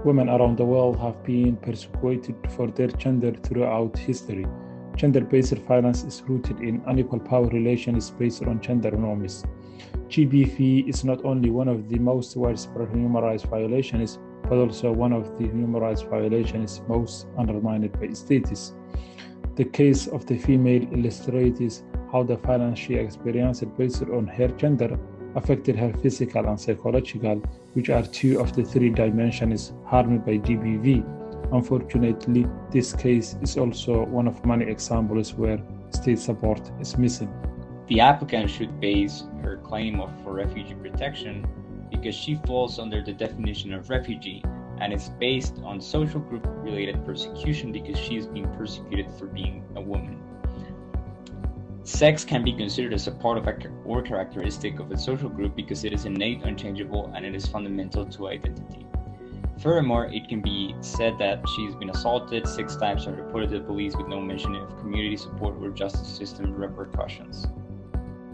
Women around the world have been persecuted for their gender throughout history. Gender-based violence is rooted in unequal power relations based on gender norms. GBV is not only one of the most widespread human rights violations, but also one of the human rights violations most undermined by states. The case of the female illustrates how the violence she experienced based on her gender affected her physical and psychological, which are two of the three dimensions harmed by GBV. Unfortunately, this case is also one of many examples where state support is missing. The applicant should base her claim for refugee protection because she falls under the definition of refugee, and is based on social group related persecution because she is being persecuted for being a woman. Sex can be considered as a part of or characteristic of a social group because it is innate, unchangeable, and it is fundamental to identity. Furthermore, it can be said that she has been assaulted 6 times and reported to the police with no mention of community support or justice system repercussions.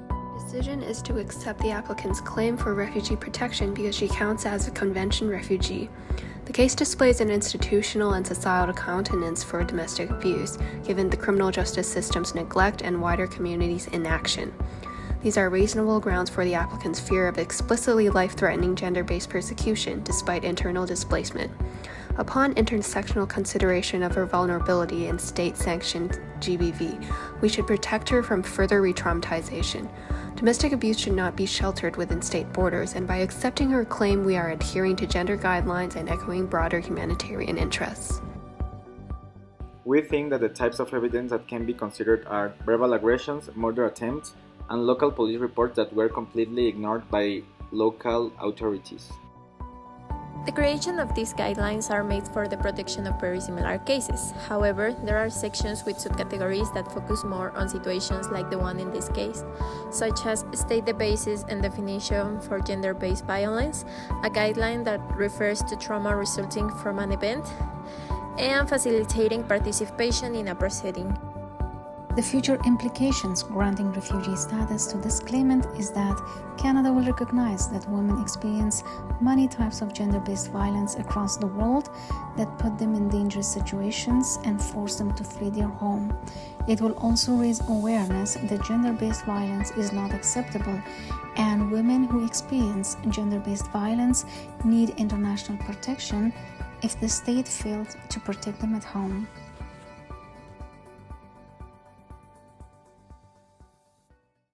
The decision is to accept the applicant's claim for refugee protection because she counts as a convention refugee. The case displays an institutional and societal countenance for domestic abuse, given the criminal justice system's neglect and wider community's inaction. These are reasonable grounds for the applicant's fear of explicitly life-threatening gender-based persecution despite internal displacement. Upon intersectional consideration of her vulnerability in state-sanctioned GBV, we should protect her from further re-traumatization. Domestic abuse should not be sheltered within state borders, and by accepting her claim, we are adhering to gender guidelines and echoing broader humanitarian interests. We think that the types of evidence that can be considered are verbal aggressions, murder attempts, and local police reports that were completely ignored by local authorities. The creation of these guidelines are made for the protection of very similar cases. However, there are sections with subcategories that focus more on situations like the one in this case, such as state the basis and definition for gender-based violence, a guideline that refers to trauma resulting from an event, and facilitating participation in a proceeding. The future implications granting refugee status to this claimant is that Canada will recognize that women experience many types of gender-based violence across the world that put them in dangerous situations and force them to flee their home. It will also raise awareness that gender-based violence is not acceptable, and women who experience gender-based violence need international protection if the state failed to protect them at home.